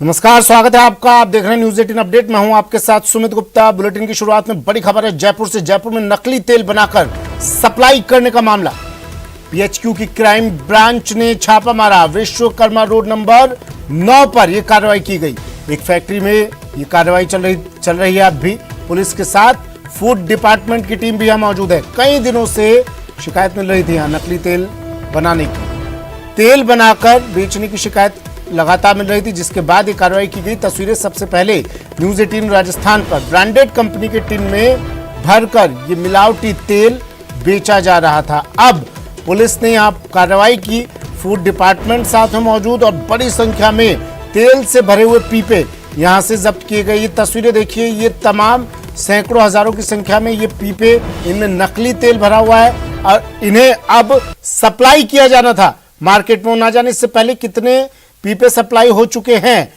नमस्कार, स्वागत है आपका। आप देख रहे हैं न्यूज 18 अपडेट। मैं हूं आपके साथ सुमित गुप्ता। बुलेटिन की शुरुआत में बड़ी खबर है जयपुर से। जयपुर में नकली तेल बनाकर सप्लाई करने का मामला। पीएचक्यू की क्राइम ब्रांच ने छापा मारा। विश्वकर्मा रोड नंबर 9 पर यह कार्रवाई की गई। एक फैक्ट्री में यह कार्रवाई चल रही है। अब भी पुलिस के साथ फूड डिपार्टमेंट की टीम भी यहां मौजूद है। कई दिनों से शिकायत मिल रही थी यहां नकली तेल बनाने की, तेल बनाकर बेचने की शिकायत लगातार मिल रही थी, जिसके बाद ये कार्रवाई की गई। तस्वीरें सबसे पहले न्यूज 18 राजस्थान पर। ब्रांडेड कंपनी के टिन में भरकर ये मिलावटी तेल बेचा जा रहा था। अब पुलिस ने यहाँ कार्रवाई की। फूड डिपार्टमेंट साथ में मौजूद और बड़ी संख्या में तेल से भरे हुए पीपे यहाँ से जब्त किए गए। ये तस्वीरें देखिए, ये तमाम सैकड़ों हजारों की संख्या में ये पीपे, इनमें नकली तेल भरा हुआ है और इन्हें अब सप्लाई किया जाना था मार्केट में। ना जाने इससे पहले कितने पीपे सप्लाई हो चुके हैं।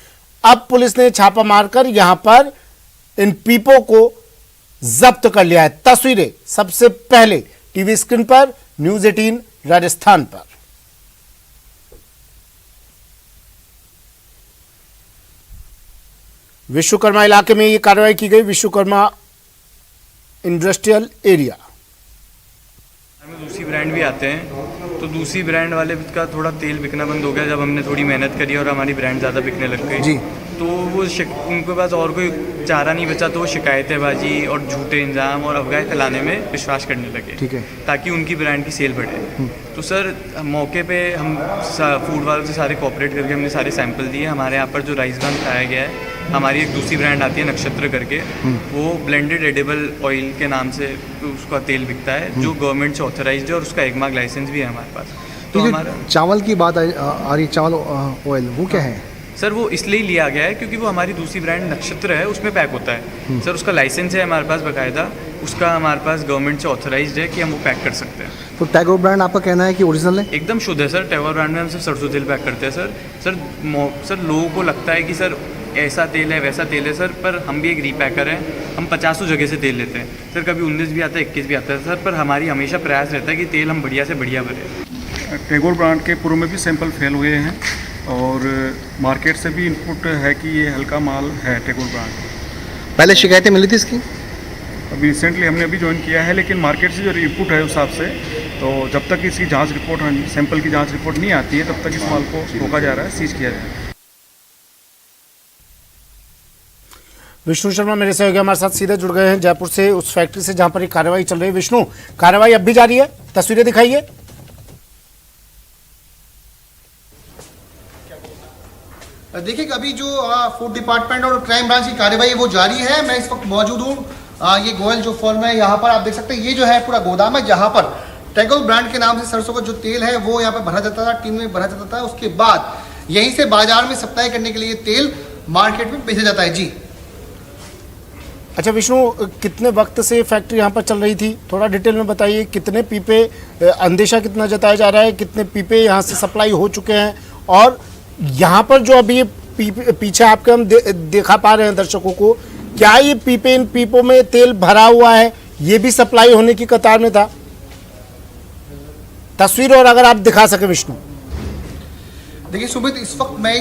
अब पुलिस ने छापा मारकर यहां पर इन पीपों को जब्त कर लिया है। तस्वीरें सबसे पहले टीवी स्क्रीन पर न्यूज 18 राजस्थान पर। विश्वकर्मा इलाके में यह कार्रवाई की गई। विश्वकर्मा इंडस्ट्रियल एरिया हमें दूसरी ब्रांड भी आते हैं, तो दूसरी ब्रांड वाले का थोड़ा तेल बिकना बंद हो गया जब हमने थोड़ी मेहनत करी और हमारी ब्रांड ज़्यादा बिकने लग गई जी। तो वो उनके पास और कोई चारा नहीं बचा, तो वो शिकायतेंबाजी और झूठे इल्ज़ाम और अफवाहें फैलाने में विश्वास करने लगे। ठीक है, ताकि उनकी ब्रांड की सेल बढ़े। तो सर मौके पे हम फूड वालों से सारे कोऑपरेट करके हमने सारे सैंपल दिए। हमारे यहाँ पर जो राइस ब्रांड खाया गया है, हमारी एक दूसरी ब्रांड आती है नक्षत्र करके, वो ब्लेंडेड एडिबल ऑयल के नाम से उसका तेल बिकता है, जो गवर्नमेंट से ऑथराइज्ड है और उसका एगमार्क लाइसेंस भी है हमारे पास। तो हमारा चावल की बात आ रही, चावल ऑयल वो क्या है सर? वो इसलिए लिया गया है क्योंकि वो हमारी दूसरी ब्रांड नक्षत्र है, उसमें पैक होता है सर। उसका लाइसेंस है हमारे पास बाकायदा, उसका हमारे पास गवर्नमेंट से ऑथराइज्ड है कि हम वो पैक कर सकते हैं। तो टैगोर ब्रांड आपका कहना है कि ओरिजिनल है? एकदम शुद्ध है सर। टैगोर ब्रांड में हम सिर्फ सरसों तेल पैक करते हैं सर लोगों को लगता है कि सर ऐसा तेल है वैसा तेल है सर, पर हम भी एक रीपैकर हैं। हम 50 जगह से तेल लेते हैं सर, कभी 19 भी आता है, 21 भी आता है सर, पर हमारी हमेशा प्रयास रहता है कि तेल हम बढ़िया से बढ़िया भरें। टैगोर ब्रांड के पूर्व में भी सैंपल फेल हुए हैं और मार्केट से भी इनपुट है कि ये हल्का माल है टैगोर ब्रांड। पहले शिकायतें मिली थी इसकी? अभी रिसेंटली हमने अभी ज्वाइन किया है, लेकिन मार्केट से जो इनपुट है उस हिसाब से, तो जब तक इसकी जांच रिपोर्ट, सैंपल की जांच रिपोर्ट नहीं आती है, तब तक इस माल को रोका जा रहा है, सीज किया जा रहा है। विष्णु शर्मा मेरे सहयोगी हमारे साथ सीधे जुड़ गए हैं जयपुर से, उस फैक्ट्री से जहां पर ये कार्रवाई चल रही है। विष्णु, कार्रवाई अब भी जारी है, तस्वीरें दिखाइए। देखिए, अभी जो फूड डिपार्टमेंट और क्राइम ब्रांच की कार्रवाई वो जारी है। मैं इस वक्त मौजूद हूँ ये गोयल जो फॉर्म है, यहाँ पर आप देख सकते हैं ये जो है पूरा गोदाम है, जहाँ पर टैगोर ब्रांड के नाम से सरसों का जो तेल है वो यहाँ पर भरा जाता था, टीन में भरा जाता था। उसके बाद यहीं से बाजार में सप्लाई करने के लिए तेल मार्केट में भेजा जाता है जी। अच्छा विष्णु, कितने वक्त से फैक्ट्री यहाँ पर चल रही थी, थोड़ा डिटेल में बताइए। कितने पीपे, अंदेशा कितना जताया जा रहा है, कितने पीपे यहाँ से सप्लाई हो चुके हैं, और यहाँ पर जो अभी ये पीछे आपके हम दिखा पा रहे हैं दर्शकों को, क्या ये पीपे, इन पीपों में तेल भरा हुआ है, ये भी सप्लाई होने की कतार में था? तस्वीर और अगर आप दिखा सके विष्णु। देखिए सुमित, इस वक्त मैं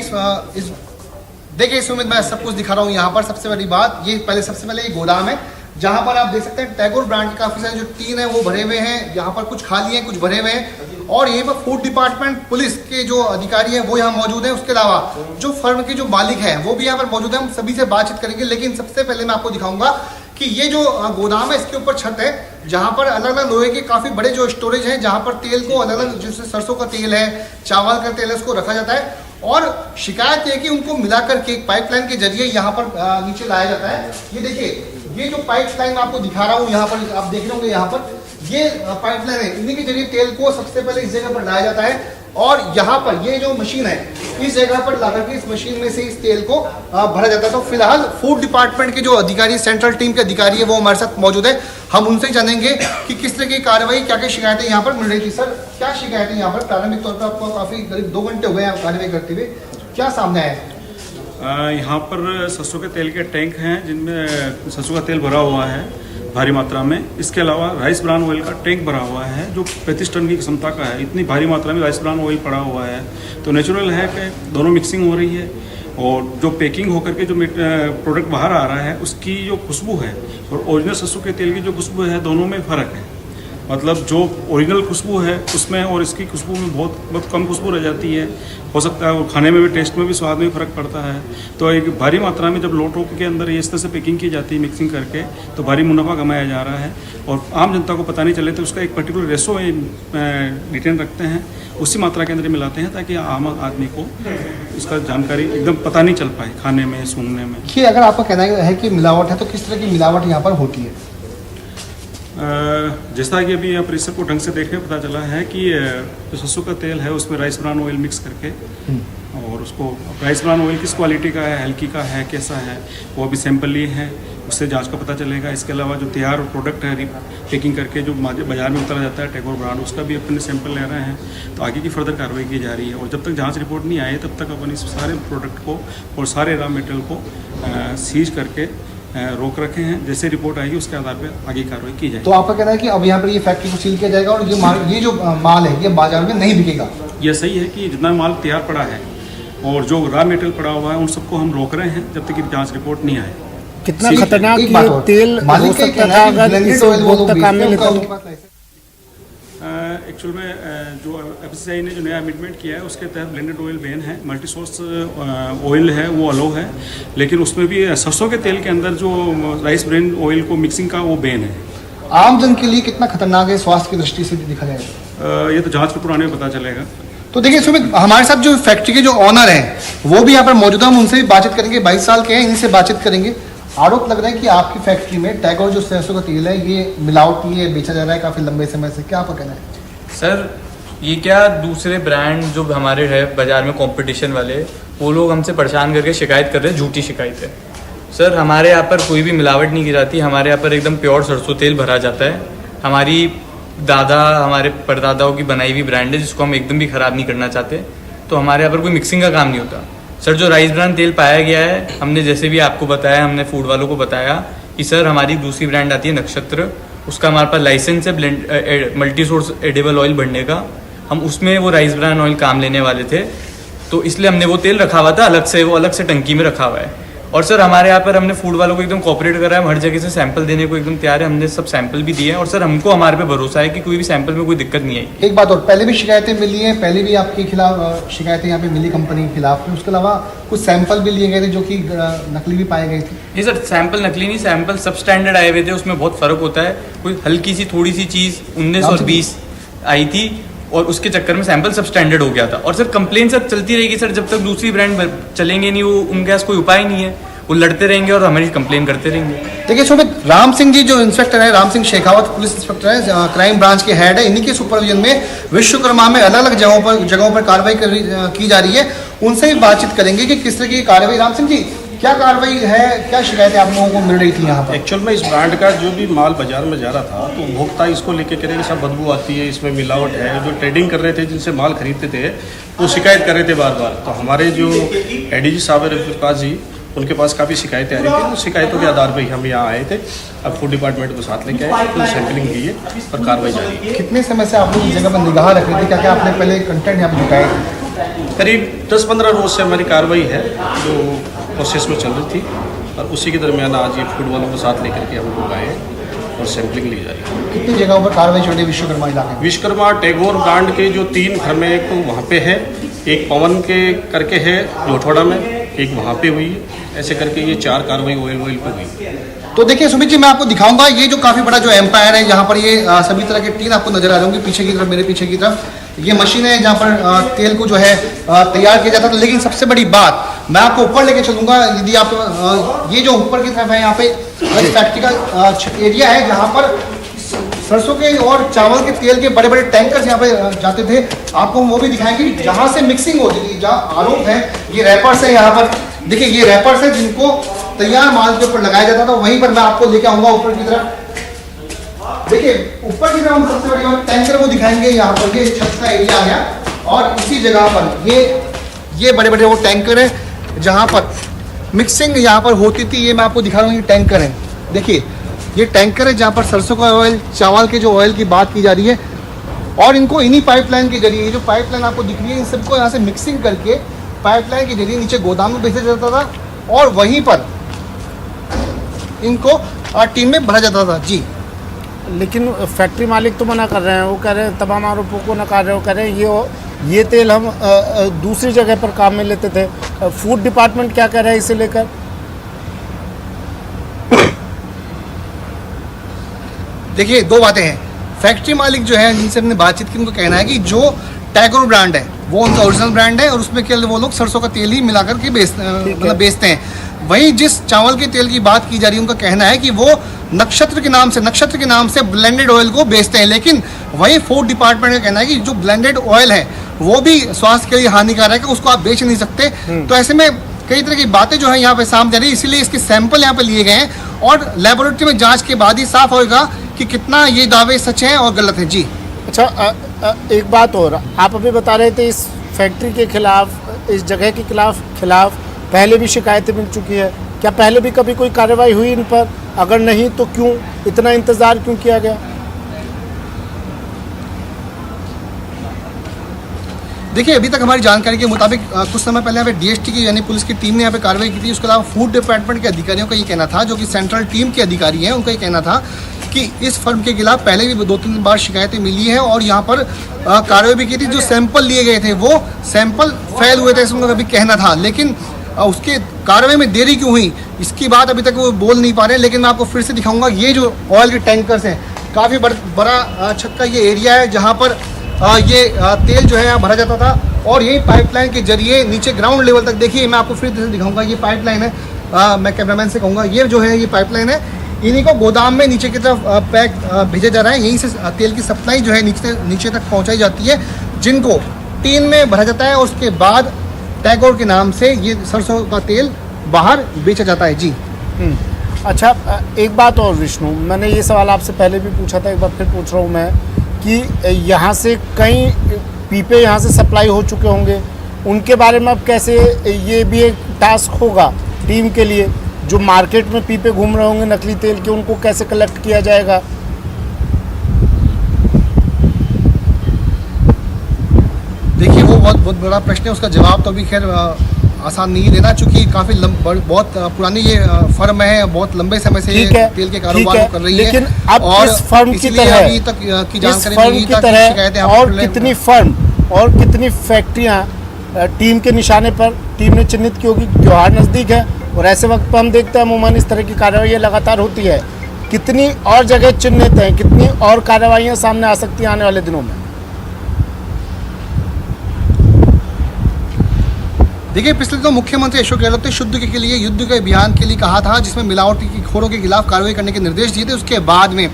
देखिए सुमित, मैं सब कुछ दिखा रहा हूँ यहाँ पर। सबसे बड़ी बात ये, सबसे पहले ये गोदाम है जहाँ पर आप देख सकते हैं टैगोर ब्रांड के काफ़ी सारे जो टीन है वो भरे हुए हैं। यहाँ पर कुछ खाली हैं, कुछ भरे हुए हैं, और यहीं पर फूड डिपार्टमेंट पुलिस के जो अधिकारी हैं वो यहाँ मौजूद हैं। उसके अलावा जो फर्म के जो मालिक हैं वो भी यहाँ पर मौजूद हैं। हम सभी से बातचीत करेंगे, लेकिन सबसे पहले मैं आपको दिखाऊंगा कि ये जो गोदाम है इसके ऊपर छत है, जहाँ पर अलग अलग लोहे के काफ़ी बड़े जो स्टोरेज हैं, जहाँ पर तेल को अलग अलग, जैसे सरसों का तेल है, चावल का तेल है, उसको रखा जाता है। और शिकायत है कि उनको मिलाकर के एक पाइपलाइन के जरिए यहाँ पर नीचे लाया जाता है। ये देखिए, ये जो पाइपलाइन मैं आपको दिखा रहा हूँ यहाँ पर, आप देख रहे होंगे यहाँ पर ये पाइपलाइन है, इन्हीं के जरिए तेल को सबसे पहले इस जगह पर लाया जाता है। और यहाँ पर ये जो मशीन है, इस जगह पर लाकर के इस मशीन में से इस तेल को भरा जाता है। तो फिलहाल फूड डिपार्टमेंट के जो अधिकारी, सेंट्रल टीम के अधिकारी है, वो हमारे साथ मौजूद है। हम उनसे जानेंगे कि किस तरह की कार्रवाई, क्या क्या शिकायतें यहाँ पर मिल रही थी। सर, क्या शिकायतें यहाँ पर प्रारंभिक तौर पर आपको, काफी करीब 2 घंटे हो गए कार्रवाई करते हुए, क्या सामने आया? यहाँ पर सरसों के तेल के टैंक हैं जिनमें सरसों का तेल भरा हुआ है, भारी मात्रा में। इसके अलावा राइस ब्रान ऑयल का टैंक भरा हुआ है जो 35 टन की क्षमता का है। इतनी भारी मात्रा में राइस ब्रान ऑयल पड़ा हुआ है, तो नेचुरल है कि दोनों मिक्सिंग हो रही है और जो पैकिंग होकर के जो प्रोडक्ट बाहर आ रहा है उसकी जो खुशबू है और ओरिजिनल सरसों के तेल की जो खुशबू है, दोनों में फ़र्क है। मतलब जो ओरिजिनल खुशबू है उसमें और इसकी खुशबू में बहुत कम खुशबू रह जाती है। हो सकता है वो खाने में भी, टेस्ट में भी, स्वाद में भी फ़र्क पड़ता है। तो एक भारी मात्रा में जब लोटो के अंदर ये इस तरह से पैकिंग की जाती है मिक्सिंग करके, तो भारी मुनाफा कमाया जा रहा है और आम जनता को पता नहीं चले तो उसका एक पर्टिकुलर रेशो रिटेन रखते हैं, उसी मात्रा के अंदर मिलाते हैं ताकि आम आदमी को इसका जानकारी एकदम पता नहीं चल पाए खाने में, सूंघने में। कि अगर आपका कहना है कि मिलावट है, तो किस तरह की मिलावट यहाँ पर होती है? जैसा कि अभी आप रिसर्च को ढंग से देखने पता चला है कि जो सरसों का तेल है उसमें राइस ब्रान ऑयल मिक्स करके और उसको राइस ब्रान ऑयल किस क्वालिटी का है, हल्की का है, कैसा है, वो अभी सैंपल लिए हैं, उससे जांच का पता चलेगा। इसके अलावा जो तैयार प्रोडक्ट है पैकिंग करके जो बाजार में उतारा जाता है टैगोर ब्रांड, उसका भी अपने सैंपल ले रहे हैं। तो आगे की फर्दर कार्रवाई की जा रही है और जब तक जाँच रिपोर्ट नहीं आए तब तक अपन इस सारे प्रोडक्ट को और सारे रॉ मटेरियल को सीज करके रोक रखे हैं। जैसे रिपोर्ट आएगी उसके आधार पर आगे कार्रवाई की जाएगी। तो आपका कहना है कि अब यहाँ पर ये फैक्ट्री को सील किया जाएगा और ये जो माल है ये बाजार में नहीं बिकेगा? यह सही है कि जितना माल तैयार पड़ा है और जो रॉ मटेरियल पड़ा हुआ है उन सबको हम रोक रहे हैं जब तक कि जांच रिपोर्ट नहीं आए। कितना खतरनाक ये तेल हो सकता था अगर इसे उपभोक्ता काम में लेता तो? एक्चुअल में जो एफसीआई ने जो नया अमेंडमेंट किया है उसके तहत ब्लेंडेड ऑयल बैन है, मल्टी सोर्स ऑयल है वो अलो है, लेकिन उसमें भी सरसों के तेल के अंदर जो राइस ब्रान ऑयल को मिक्सिंग का वो बैन है। आम जन के लिए कितना खतरनाक है स्वास्थ्य की दृष्टि से देखा जाएगा? ये तो जांच रिपोर्ट आने में पता चलेगा। तो देखिए सुमित, हमारे साथ जो फैक्ट्री के जो ऑनर हैं वो भी यहाँ पर मौजूद है, हम उनसे भी बातचीत करेंगे। 22 साल के हैं, इनसे बातचीत करेंगे। आरोप लग रहा है कि आपकी फैक्ट्री में टैगोर जो सरसों का तेल है ये मिलावटी है, बेचा जा रहा है काफ़ी लंबे समय से, क्या आपका कहना है? सर ये क्या दूसरे ब्रांड जो हमारे है बाज़ार में कंपटीशन वाले, वो लोग हमसे परेशान करके शिकायत कर रहे हैं, झूठी शिकायत है। सर हमारे यहाँ पर कोई भी मिलावट नहीं की जाती, हमारे यहाँ पर एकदम प्योर सरसों तेल भरा जाता है। हमारी हमारे परदादाओं की बनाई हुई ब्रांड है जिसको हम एकदम भी ख़राब नहीं करना चाहते। तो हमारे यहाँ पर कोई मिक्सिंग का काम नहीं होता। सर जो राइस ब्रान तेल पाया गया है, हमने जैसे भी आपको बताया, हमने फूड वालों को बताया कि सर हमारी दूसरी ब्रांड आती है नक्षत्र, उसका हमारे पास लाइसेंस है blend multi source edible oil बढ़ने का। हम उसमें वो राइस ब्रान ऑयल काम लेने वाले थे, तो इसलिए हमने वो तेल रखा हुआ था अलग से, वो अलग से टंकी में रखा हुआ है। और सर हमारे यहाँ पर हमने फूड वालों को एकदम कोऑपरेट करा है, हर जगह से सैंपल देने को एकदम तैयार है, हमने सब सैंपल भी दिए हैं और सर हमको हमारे पे भरोसा है कि कोई भी सैंपल में कोई दिक्कत नहीं आई। एक बात और, पहले भी शिकायतें मिली हैं, पहले भी आपके खिलाफ शिकायतें यहाँ पे मिली कंपनी के खिलाफ, उसके अलावा कुछ सैंपल भी लिए गए थे जो कि नकली भी पाए गए थे? नहीं सर, सैंपल नकली नहीं, सैंपल सब स्टैंडर्ड आए हुए थे, उसमें बहुत फ़र्क होता है। कोई हल्की सी थोड़ी सी चीज़ 19 और 20 आई थी और उसके चक्कर में सैंपल सब स्टैंडर्ड हो गया था। और सर कंप्लेन सर चलती रहेगी सर, जब तक दूसरी ब्रांड चलेंगे नहीं, वो उनके पास कोई उपाय नहीं है, वो लड़ते रहेंगे और हमारी कंप्लेन करते रहेंगे। देखिए सुमित, राम सिंह जी जो इंस्पेक्टर है, राम सिंह शेखावत पुलिस इंस्पेक्टर है, क्राइम ब्रांच के हेड है, इन्हीं के सुपरविजन में विश्वकर्मा में अलग अलग जगहों पर कार्रवाई की जा रही है। उनसे भी बातचीत करेंगे कि किस तरह की कार्रवाई। राम सिंह जी, क्या कार्रवाई है, क्या शिकायतें आप लोगों को मिल रही थी यहाँ पर? एक्चुअल में इस ब्रांड का जो भी माल बाजार में जा रहा था तो उपभोक्ता इसको लेके कह रहे कि सब बदबू आती है, इसमें मिलावट है। जो ट्रेडिंग कर रहे थे, जिनसे माल खरीदते थे, वो शिकायत कर रहे थे बार बार। तो हमारे जो एडीजी साहब है रफीकाज जी, उनके पास काफ़ी शिकायतें आ रही थी, तो शिकायतों के आधार पर हम यहाँ आए थे। अब फूड डिपार्टमेंट को साथ लेके आए, तो सैंपलिंग की है और कार्रवाई जारी है। कितने समय से आप लोग इस जगह पर निगाह रख रहे थे? क्या क्या आपने पहले कंटेंट यहाँ पर दिखाए थे? करीब 10-15 रोज से हमारी कार्रवाई है जो प्रोसेस में चल रही थी और उसी के दरमियान आज ये फूड वालों को साथ लेकर के हम लोग आए और सैंपलिंग ली जा रही है। कितनी जगहों पर कार्रवाई चल रही है विश्वकर्मा इलाके में? विश्वकर्मा टैगोर ब्रांड के जो 3 घर में, एक तो वहाँ पे है, एक पवन के करके है जोठवाड़ा में, एक वहाँ पे हुई है। ऐसे करके ये 4 कार्रवाई ऑयल पे हुई। तो देखिए सुमित जी, मैं आपको दिखाऊंगा ये जो काफ़ी बड़ा जो एम्पायर है, यहाँ पर ये सभी तरह के टीन आपको नजर आ रहे होंगे पीछे की तरफ, मेरे पीछे की तरफ। ये मशीन है जहाँ पर तेल को जो है तैयार किया जाता है। लेकिन सबसे बड़ी बात, मैं आपको ऊपर लेके चलूंगा। यदि आप ये जो ऊपर की तरफ है, यहाँ पे फैक्ट्री का एरिया है जहाँ पर सरसों के और चावल के तेल के बड़े बड़े टैंकर्स यहाँ पे जाते थे। आपको हम वो भी दिखाएंगे जहाँ से मिक्सिंग होती थी, जहाँ आरोप है। ये रैपर्स है यहाँ पर, देखिए ये रैपर्स है जिनको तैयार माल के ऊपर लगाया जाता था। वहीं पर मैं आपको लेके आऊंगा ऊपर की तरफ। देखिए ऊपर की तरफ हम सबसे बड़ी बात टैंकर वो दिखाएंगे। यहाँ पर ये छत का एरिया आ गया और इसी जगह पर ये बड़े बड़े वो टैंकर है जहाँ पर मिक्सिंग यहाँ पर होती थी। ये मैं आपको दिखा रहा हूँ, ये टैंकर है। देखिए ये टैंकर है जहाँ पर सरसों का ऑयल, चावल के जो ऑयल की बात की जा रही है, और इनको इन्हीं पाइपलाइन के जरिए, ये जो पाइपलाइन आपको दिख रही है, इन सबको यहाँ से मिक्सिंग करके पाइपलाइन के जरिए नीचे गोदाम में भेजा जाता था और वहीं पर इनको टीम में भरा जाता था। जी, लेकिन फैक्ट्री मालिक तो मना कर रहे हैं, वो कह रहे हैं तमाम आरोपों को नकार रहे हैं, वो कह रहे हैं ये तेल हम दूसरी जगह पर काम में लेते थे। फूड डिपार्टमेंट क्या कह रहा है इसे लेकर? देखिए, दो बातें हैं। फैक्ट्री मालिक जो है जिनसे हमने बातचीत की, उनको कहना है कि जो टैगोर ब्रांड है वो उनका ओरिजिनल ब्रांड है और उसमें केवल वो लोग सरसों का तेल ही मिलाकर के बेचते हैं। वहीं जिस चावल के तेल की बात की जा रही है, उनका कहना है कि वो नक्षत्र के नाम से ब्लेंडेड ऑयल को बेचते हैं। लेकिन वही फूड डिपार्टमेंट का कहना है कि जो ब्लेंडेड ऑयल है वो भी स्वास्थ्य के लिए हानिकारक है, उसको आप बेच नहीं सकते। तो ऐसे में कई तरह की बातें जो है यहाँ पे सामने आ रही है, इसीलिए इसके सैंपल यहाँ पे लिए गए हैं और लेबोरेटरी में जांच के बाद ही साफ होगा कि कितना ये दावे सच हैं और गलत हैं। जी, अच्छा, एक बात और, आप अभी बता रहे थे इस फैक्ट्री के खिलाफ, इस जगह के खिलाफ पहले भी शिकायतें मिल चुकी है। क्या पहले भी कभी कोई कार्रवाई हुई इन पर? अगर नहीं तो क्यों इतना इंतजार क्यों किया गया? देखिए, अभी तक हमारी जानकारी के मुताबिक कुछ समय पहले यहाँ पे डीएसटी की यानी पुलिस की टीम ने यहाँ पे कार्रवाई की थी। उसके अलावा फूड डिपार्टमेंट के अधिकारियों का ये कहना था, जो कि सेंट्रल टीम के अधिकारी हैं, उनका ये कहना था कि इस फर्म के खिलाफ पहले भी 2-3 बार शिकायतें मिली है और यहाँ पर कार्रवाई भी की थी। जो सैंपल लिए गए थे वो सैंपल फेल हुए थे, उनका भी कहना था। लेकिन उसके कार्रवाई में देरी क्यों हुई, इसकी बात अभी तक वो बोल नहीं पा रहे हैं। लेकिन मैं आपको फिर से दिखाऊंगा, ये जो ऑयल के टैंकर्स हैं, काफ़ी बड़ा छत का ये एरिया है जहाँ पर ये तेल जो है यहाँ भरा जाता था और यही पाइपलाइन के जरिए नीचे ग्राउंड लेवल तक, देखिए मैं आपको फिर से दिखाऊंगा, ये पाइपलाइन है। मैं कैमरामैन से कहूँगा, ये जो है ये पाइपलाइन है, इन्हीं को गोदाम में नीचे की तरफ पैक भेजा जा रहा है। यहीं से तेल की सप्लाई जो है नीचे तक पहुँचाई जाती है, जिनको टीन में भरा जाता है और उसके बाद टैगोर के नाम से ये सरसों का तेल बाहर बेचा जाता है। जी, अच्छा, एक बात और विष्णु, मैंने ये सवाल आपसे पहले भी पूछा था, एक बार फिर पूछ रहा हूँ मैं कि यहाँ से कई पीपे यहाँ से सप्लाई हो चुके होंगे, उनके बारे में अब कैसे, ये भी एक टास्क होगा टीम के लिए, जो मार्केट में पीपे घूम रहे होंगे नकली तेल के, उनको कैसे कलेक्ट किया जाएगा? देखिए, वो बहुत बड़ा प्रश्न है, उसका जवाब तो अभी खैर आसान नहीं देना, चूँकि काफ़ी बहुत पुरानी ये फर्म है, बहुत लंबे समय से ये तेल के कारोबार को कर रही है। लेकिन अब और इस फर्म की तरह, अभी तक की जानकारी नहीं था कि शिकायतें और कितनी फर्म और कितनी फैक्ट्रियाँ टीम के निशाने पर टीम ने चिन्हित की होगी? त्योहार नज़दीक है और ऐसे वक्त पर हम देखते हैं अमूमन इस तरह की कार्रवाइयाँ लगातार होती है। कितनी और जगह चिन्हित हैं, कितनी और कार्रवाइयाँ सामने आ सकती हैं आने वाले दिनों में? देखिए, पिछले दिनों मुख्यमंत्री अशोक गहलोत ने शुद्ध के लिए युद्ध के अभियान के लिए कहा था, जिसमें मिलावटी खोरों के खिलाफ कार्रवाई करने के निर्देश दिए थे। उसके बाद में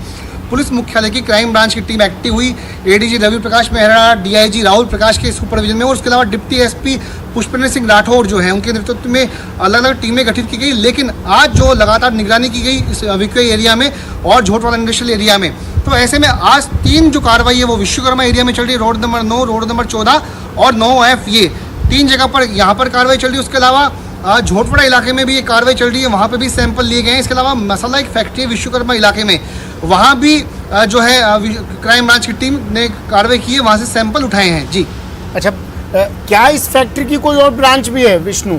पुलिस मुख्यालय की क्राइम ब्रांच की टीम एक्टिव हुई। एडीजी रवि प्रकाश मेहरा, डीआईजी राहुल प्रकाश के सुपरविजन में और उसके अलावा डिप्टी एसपी पुष्पेंद्र सिंह राठौर जो है, उनके नेतृत्व में अलग अलग टीमें गठित की गई। लेकिन आज जो लगातार निगरानी की गई इस विक्रय एरिया में और झोटवाला इंडस्ट्रियल एरिया में, तो ऐसे में आज 3 जो कार्रवाई है वो विश्वकर्मा एरिया में चल रही है, रोड नंबर 9, रोड नंबर 14 और 9F, ये 3 जगह पर यहाँ पर कार्रवाई चल रही है। उसके अलावा झोटवाड़ा इलाके में भी ये कार्रवाई चल रही है, वहाँ पे भी सैंपल लिए गए हैं। इसके अलावा मसाला एक फैक्ट्री है विश्वकर्मा इलाके में, वहाँ भी जो है क्राइम ब्रांच की टीम ने कार्रवाई की है, वहाँ से सैंपल उठाए हैं। जी, अच्छा, क्या इस फैक्ट्री की कोई और ब्रांच भी है विष्णु?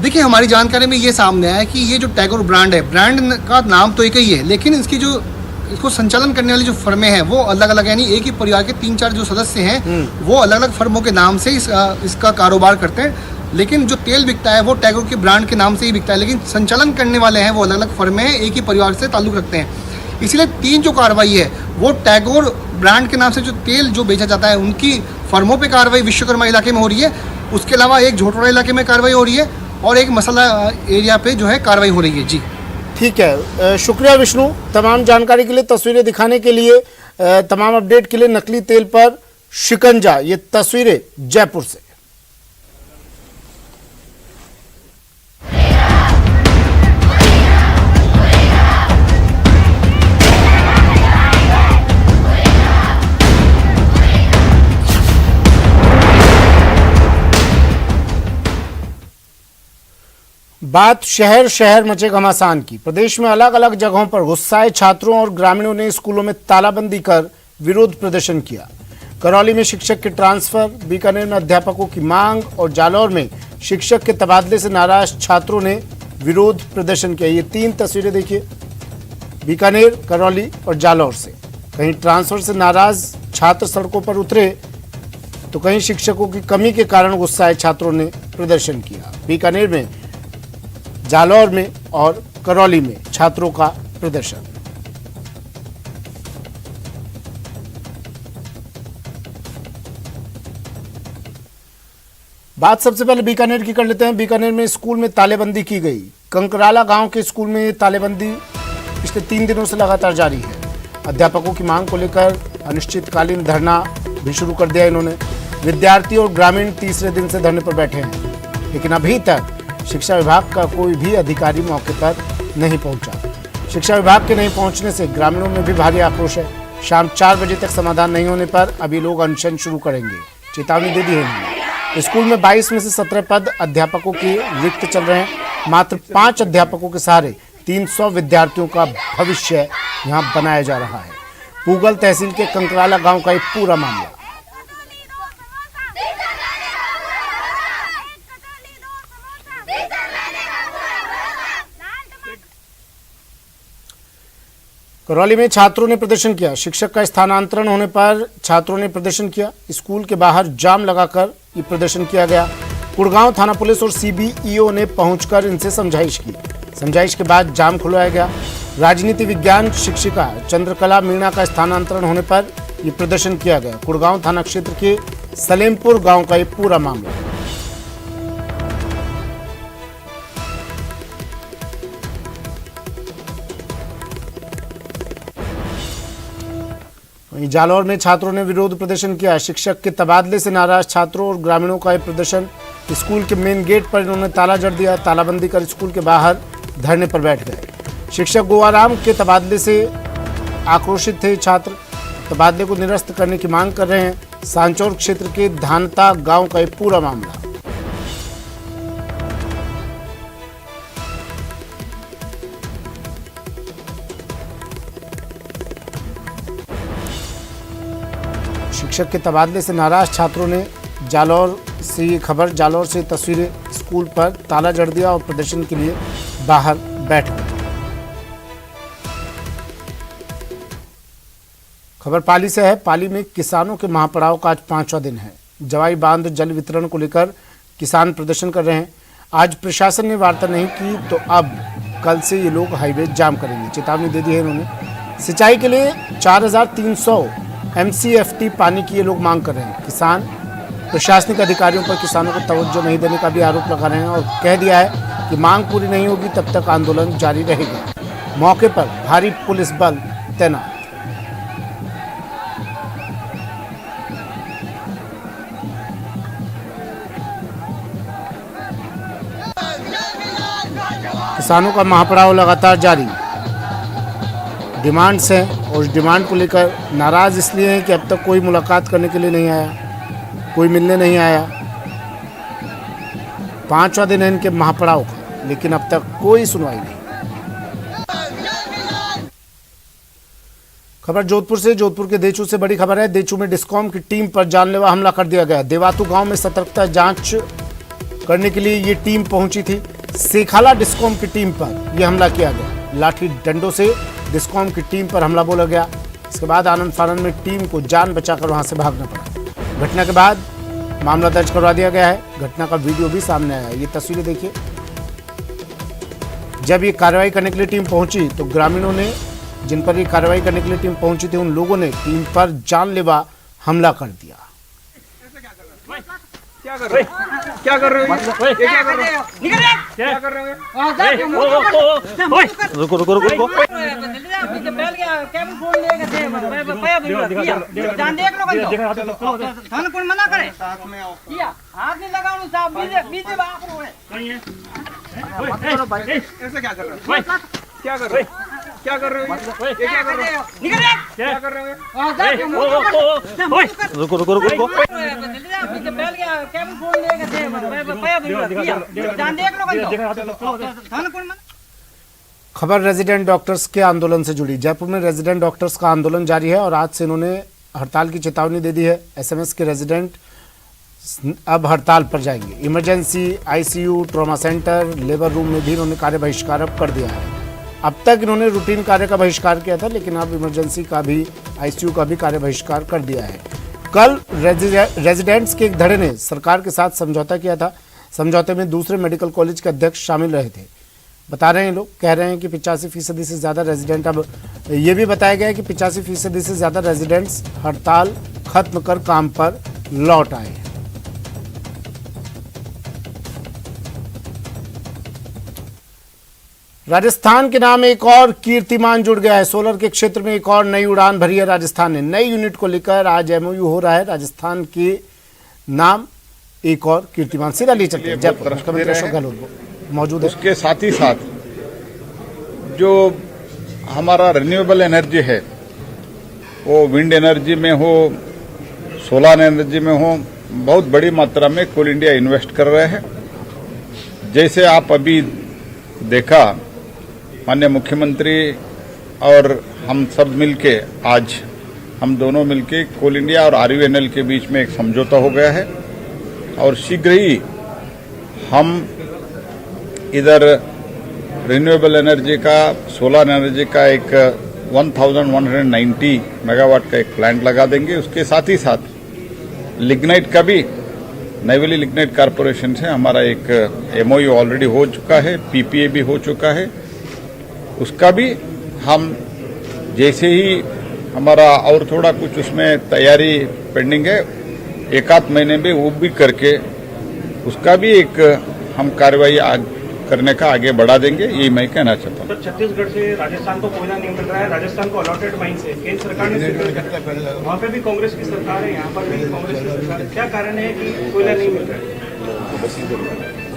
देखिए, हमारी जानकारी में ये सामने आया कि ये जो टैगोर ब्रांड है, ब्रांड का नाम तो एक ही है, लेकिन इसकी जो इसको संचालन करने वाली जो फर्में हैं वो अलग अलग, यानी एक ही परिवार के 3-4 जो सदस्य हैं वो अलग अलग फर्मों के नाम से इसका कारोबार करते हैं। लेकिन जो तेल बिकता है वो टैगोर के ब्रांड के नाम से ही बिकता है, लेकिन संचालन करने वाले हैं वो अलग अलग फर्में हैं, एक ही परिवार से ताल्लुक़ रखते हैं। इसलिए 3 जो कार्रवाई है वो टैगोर ब्रांड के नाम से जो तेल जो बेचा जाता है उनकी फर्मों पर कार्रवाई विश्वकर्मा इलाके में हो रही है। उसके अलावा एक झोटवाड़ा इलाके में कार्रवाई हो रही है और एक मसाला एरिया पे जो है कार्रवाई हो रही है। जी, ठीक है, शुक्रिया विष्णु, तमाम जानकारी के लिए, तस्वीरें दिखाने के लिए, तमाम अपडेट के लिए। नकली तेल पर शिकंजा, ये तस्वीरें जयपुर से। बात शहर शहर मचे घमासान की। प्रदेश में अलग अलग जगहों पर गुस्साए छात्रों और ग्रामीणों ने स्कूलों में तालाबंदी कर विरोध प्रदर्शन किया। करौली में शिक्षक के ट्रांसफर, बीकानेर में अध्यापकों की मांग और जालौर में शिक्षक के तबादले से नाराज छात्रों ने विरोध प्रदर्शन किया। ये 3 तस्वीरें देखिए, बीकानेर, करौली और जालौर से। कहीं ट्रांसफर से नाराज छात्र सड़कों पर उतरे तो कहीं शिक्षकों की कमी के कारण गुस्साए छात्रों ने प्रदर्शन किया। बीकानेर में, जालौर में और करौली में छात्रों का प्रदर्शन। बात सबसे पहले बीकानेर की कर लेते हैं। बीकानेर में स्कूल में तालेबंदी की गई। कंकराला गांव के स्कूल में तालेबंदी पिछले 3 दिनों से लगातार जारी है। अध्यापकों की मांग को लेकर अनिश्चितकालीन धरना भी शुरू कर दिया इन्होंने। विद्यार्थी और ग्रामीण तीसरे दिन से धरने पर बैठे हैं, लेकिन अभी तक शिक्षा विभाग का कोई भी अधिकारी मौके पर नहीं पहुंचा। शिक्षा विभाग के नहीं पहुंचने से ग्रामीणों में भी भारी आक्रोश है। शाम 4 बजे तक समाधान नहीं होने पर अभी लोग अनशन शुरू करेंगे, चेतावनी दे दी है इन्होंने। स्कूल में 22 में से 17 पद अध्यापकों के रिक्त चल रहे हैं। मात्र 5 अध्यापकों के सहारे 300 विद्यार्थियों का भविष्य यहाँ बनाया जा रहा है। पूगल तहसील के कंकराला गांव का एक पूरा मामला। करौली में छात्रों ने प्रदर्शन किया। शिक्षक का स्थानांतरण होने पर छात्रों ने प्रदर्शन किया। स्कूल के बाहर जाम लगाकर ये प्रदर्शन किया गया। कुड़गांव थाना पुलिस और सीबीईओ ने पहुंचकर इनसे समझाइश की। समझाइश के बाद जाम खुलवाया गया। राजनीति विज्ञान शिक्षिका चंद्रकला मीणा का स्थानांतरण होने पर ये प्रदर्शन किया गया। कुड़गांव थाना क्षेत्र के सलेमपुर गांव का ये पूरा मामला। वहीं जालौर में छात्रों ने विरोध प्रदर्शन किया। शिक्षक के तबादले से नाराज छात्रों और ग्रामीणों का यह प्रदर्शन। स्कूल के मेन गेट पर इन्होंने ताला जड़ दिया। तालाबंदी कर स्कूल के बाहर धरने पर बैठ गए। शिक्षक गोवाराम के तबादले से आक्रोशित थे छात्र। तबादले को निरस्त करने की मांग कर रहे हैं। सांचौर क्षेत्र के धानता गांव का यह पूरा मामला। शिक्षक के तबादले से नाराज छात्रों ने जालौर से ये खबर, जालौर से तस्वीरें, स्कूल पर ताला जड़ दिया और प्रदर्शन के लिए बाहर बैठ गए। खबर पाली से है। पाली में किसानों के महापड़ाव का आज 5वां दिन है। जवाई बांध जल वितरण को लेकर किसान प्रदर्शन कर रहे हैं। आज प्रशासन ने वार्ता नहीं की तो अब कल से ये लोग हाईवे जाम करेंगे, चेतावनी दे दी है इन्होंने। सिंचाई के लिए 4300 MCFT पानी की ये लोग मांग कर रहे हैं। किसान प्रशासनिक अधिकारियों पर किसानों को तवज्जो नहीं देने का भी आरोप लगा रहे हैं और कह दिया है कि मांग पूरी नहीं होगी तब तक आंदोलन जारी रहेगा। मौके पर भारी पुलिस बल तैनात। किसानों का महापड़ाव लगातार जारी। डिमांड्स हैं और उस डिमांड को लेकर नाराज इसलिए हैं कि अब तक कोई मुलाकात करने के लिए नहीं आया, कोई मिलने नहीं आया। 5वां दिन है इनके महापड़ाव का, लेकिन अब तक कोई सुनवाई नहीं। खबर जोधपुर से। जोधपुर के देचू से बड़ी खबर है। देचू में डिस्कॉम की टीम पर जानलेवा हमला कर दिया गया। देवातू गांव में सतर्कता जांच करने के लिए ये टीम पहुंची थी। सेखाला डिस्कॉम की टीम पर यह हमला किया गया। लाठी डंडों से डिस्कॉम की टीम पर हमला बोला गया। इसके बाद आनंद फानंद में टीम को जान बचाकर वहां से भागना पड़ा। घटना के बाद मामला दर्ज करवा दिया गया है। घटना का वीडियो भी सामने आया है। ये तस्वीरें देखिए। जब ये कार्रवाई करने के लिए टीम पहुंची तो ग्रामीणों ने, जिन पर ये कार्रवाई करने के लिए टीम पहुंची थी, उन लोगों ने टीम पर जानलेवा हमला कर दिया। क्या कर रहे हो? क्या कर रहे हो? क्या कर रहे हो? क्या कर रहे हो? रुको रुको रुको रुको। मना करे हाथ नहीं लगाओ साहब, बीजे बाप ऐसे क्या कर रहे हो? क्या कर रहे हो? क्या कर रहे हो? क्या कर रहे हो? क्या कर रहे हो? रुको रुको रुको रुको। केबल फोन लेके दे जान देख लो थाना कौन मन खबर रेजिडेंट डॉक्टर्स के आंदोलन से जुड़ी। जयपुर में रेजिडेंट डॉक्टर्स का आंदोलन जारी है और आज से इन्होंने हड़ताल की चेतावनी दे दी है। एसएमएस के रेजिडेंट अब हड़ताल पर जाएंगे। Emergency, ICU, trauma centre, labour room में भी इन्होंने कार्य बहिष्कार अब कर दिया है। अब तक इन्होंने रूटीन कार्य का बहिष्कार किया था, लेकिन अब इमरजेंसी का भी, आईसीयू का भी कार्य बहिष्कार कर दिया है। कल रेजिडेंट्स के एक धड़े ने सरकार के साथ समझौता किया था। समझौते में दूसरे मेडिकल कॉलेज के अध्यक्ष शामिल रहे थे। बता रहे हैं लोग, कह रहे हैं कि 85% से ज़्यादा रेजिडेंट, अब ये भी बताया गया है कि 85% से ज़्यादा रेजिडेंट्स हड़ताल खत्म कर काम पर लौट आए हैं। राजस्थान के नाम एक और कीर्तिमान जुड़ गया है। सोलर के क्षेत्र में एक और नई उड़ान भरी है राजस्थान ने। नई यूनिट को लेकर आज एमओयू हो रहा है। राजस्थान के नाम एक और कीर्तिमान। सीधा ले चलते हैं जयपुर। मुख्यमंत्री अशोक गहलोत मौजूद है। उसके साथ ही साथ जो हमारा रिन्यूएबल एनर्जी है, वो विंड एनर्जी में हो, सोलर एनर्जी में हो, बहुत बड़ी मात्रा में कोल इंडिया इन्वेस्ट कर रहे हैं। जैसे आप अभी देखा, माननीय मुख्यमंत्री और हम सब मिलके, आज हम दोनों मिलके कोल इंडिया और आरयूएनएल के बीच में एक समझौता हो गया है और शीघ्र ही हम इधर रिन्यूएबल एनर्जी का, सोलर एनर्जी का एक 1190 मेगावाट का एक प्लांट लगा देंगे। उसके साथ ही साथ लिग्नाइट का भी, नैवेली लिग्नाइट कारपोरेशन से हमारा एक एमओयू ऑलरेडी हो चुका है, पीपीए भी हो चुका है। उसका भी हम जैसे ही हमारा और थोड़ा कुछ उसमें तैयारी पेंडिंग है, एक आध महीने में वो भी करके उसका भी एक हम कार्रवाई करने का आगे बढ़ा देंगे, यही मैं कहना चाहता हूँ। तो छत्तीसगढ़ से राजस्थान को कोयला नहीं मिल रहा है, राजस्थान को अलॉटेड माइंस है, केंद्र सरकार ने, वहाँ पे भी कांग्रेस की सरकार है, यहाँ पर भी कांग्रेस की सरकार है। क्या कारण है कि कोयला नहीं मिल रहा है?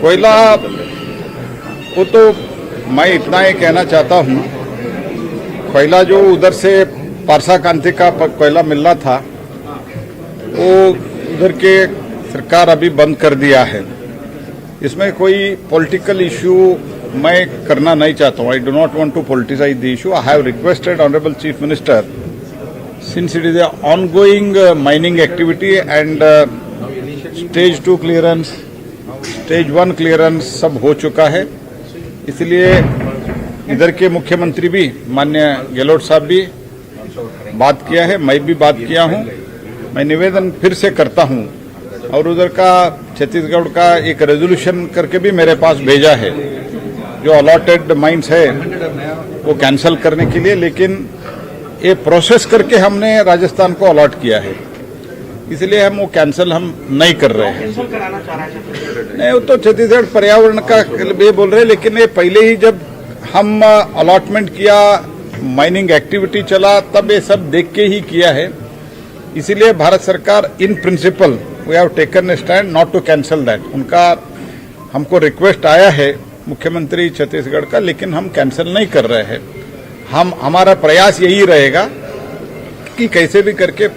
कोयला, वो तो मैं इतना ही कहना चाहता हूँ, कोयला जो उधर से पारसा कांति का कोयला मिल रहा था, वो उधर के सरकार अभी बंद कर दिया है। इसमें कोई पॉलिटिकल इश्यू मैं करना नहीं चाहता हूँ। I do not want to politicise the issue. I have requested honourable chief minister, since it is a ongoing mining activity and stage 2 clearance, stage 1 clearance सब हो चुका है, इसलिए इधर के मुख्यमंत्री भी, माननीय गहलोत साहब भी बात किया है, मैं भी बात किया हूँ। मैं निवेदन फिर से करता हूँ और उधर का छत्तीसगढ़ का एक रेजोल्यूशन करके भी मेरे पास भेजा है, जो अलॉटेड माइंस है वो कैंसिल करने के लिए, लेकिन ये प्रोसेस करके हमने राजस्थान को अलॉट किया है, इसलिए हम वो कैंसिल हम नहीं कर रहे हैं। नहीं, वो तो छत्तीसगढ़ पर्यावरण का ये बोल रहे हैं, लेकिन ये पहले ही जब हम अलॉटमेंट किया, माइनिंग एक्टिविटी चला, तब ये सब देख के ही किया है। इसीलिए भारत सरकार in principle we have taken a stand not to cancel that. उनका हमको रिक्वेस्ट आया है मुख्यमंत्री छत्तीसगढ़ का, लेकिन हम कैंसिल नहीं कर रहे हैं। हमारा प्रयास यही रहेगा कि कैसे भी करके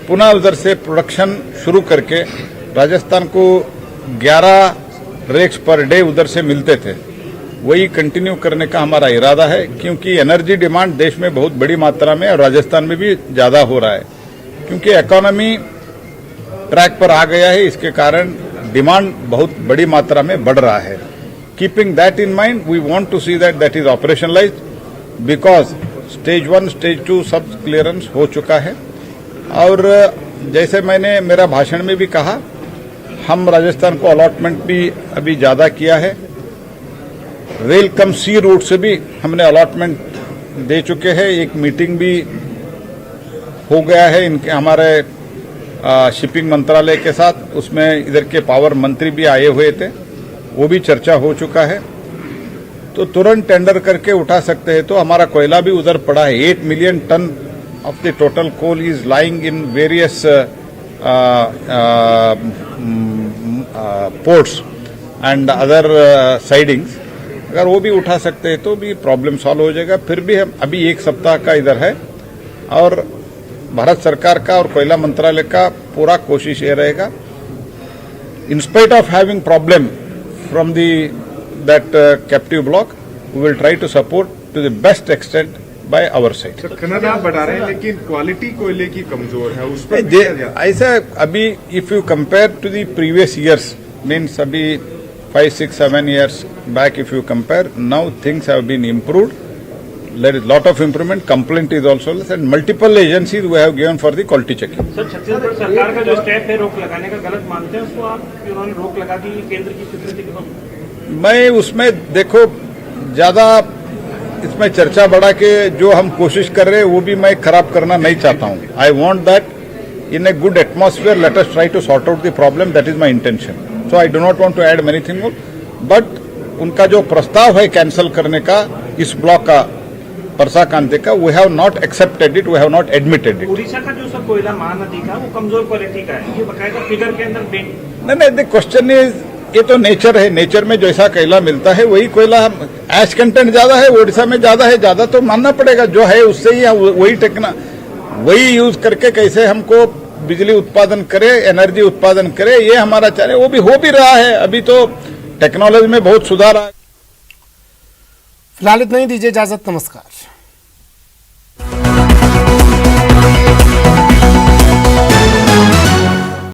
पुनः उधर से प्रोडक्शन शुरू करके, राजस्थान को 11 रेक्स पर डे उधर से मिलते थे, वही कंटिन्यू करने का हमारा इरादा है, क्योंकि एनर्जी डिमांड देश में बहुत बड़ी मात्रा में और राजस्थान में भी ज्यादा हो रहा है, क्योंकि इकोनॉमी ट्रैक पर आ गया है। इसके कारण डिमांड बहुत बड़ी मात्रा में बढ़ रहा है। Keeping that in mind, we want to see that is operationalised, because stage 1, stage 2 सब क्लियरेंस हो चुका है। और जैसे मैंने मेरा भाषण में भी कहा, हम राजस्थान को अलॉटमेंट भी अभी ज्यादा किया है। रेल कम सी रूट से भी हमने अलॉटमेंट दे चुके हैं। एक मीटिंग भी हो गया है इनके, हमारे शिपिंग मंत्रालय के साथ, उसमें इधर के पावर मंत्री भी आए हुए थे, वो भी चर्चा हो चुका है। तो तुरंत टेंडर करके उठा सकते हैं। तो हमारा कोयला भी उधर पड़ा है। 8 million tonne of the total coal is lying in various ports and other sidings. अगर वो भी उठा सकते हैं तो भी प्रॉब्लम सॉल्व हो जाएगा। फिर भी हम अभी 1 सप्ताह का इधर है और भारत सरकार का और कोयला मंत्रालय का पूरा कोशिश ये रहेगा in spite of having problem from that captive block, we will try to support to the best extent by our side. खनन आप बढ़ा रहे हैं लेकिन क्वालिटी कोयले की कमजोर है, उस पर भी क्या ध्यान? ऐसा अभी if you compare to the previous years means अभी 5, 6, 7 years back if you compare, now things have been improved. There is lot of improvement. Complaint is also less and multiple agencies we have given for the quality checking. Sir Chhattisgarh सरकार का जो step है रोक लगाने का, गलत मानते हैं उसको आप? उन्होंने रोक लगा दी केंद्र की स्वीकृति के बाद। मैं उसमें देखो ज्यादा इसमें चर्चा बढ़ा के जो हम कोशिश कर रहे हैं वो भी मैं खराब करना नहीं चाहता हूँ. I want that in a good atmosphere let us try to sort out the problem. That is my intention. So I do not want to add many thing, but उनका जो प्रस्ताव है कैंसिल करने का इस ब्लॉक का परसा कांते का, we have not accepted it, we have not admitted it. Orissa का जो सब कोयला महानदी का वो कमजोर क्वालिटी का है, ये बकायदा फिगर के अंदर नहीं, द क्वेश्चन इज ये तो नेचर है. नेचर में जैसा कोयला मिलता है वही कोयला, एश कंटेंट ज्यादा है उड़ीसा में, ज्यादा तो मानना पड़ेगा. जो है उससे ही वही यूज करके कैसे हमको बिजली उत्पादन करे, एनर्जी उत्पादन करे, ये हमारा चाहे. वो भी हो भी रहा है. अभी तो टेक्नोलॉजी में बहुत सुधार आया. फिलहाल इतना ही, दीजिए इजाजत. नमस्कार.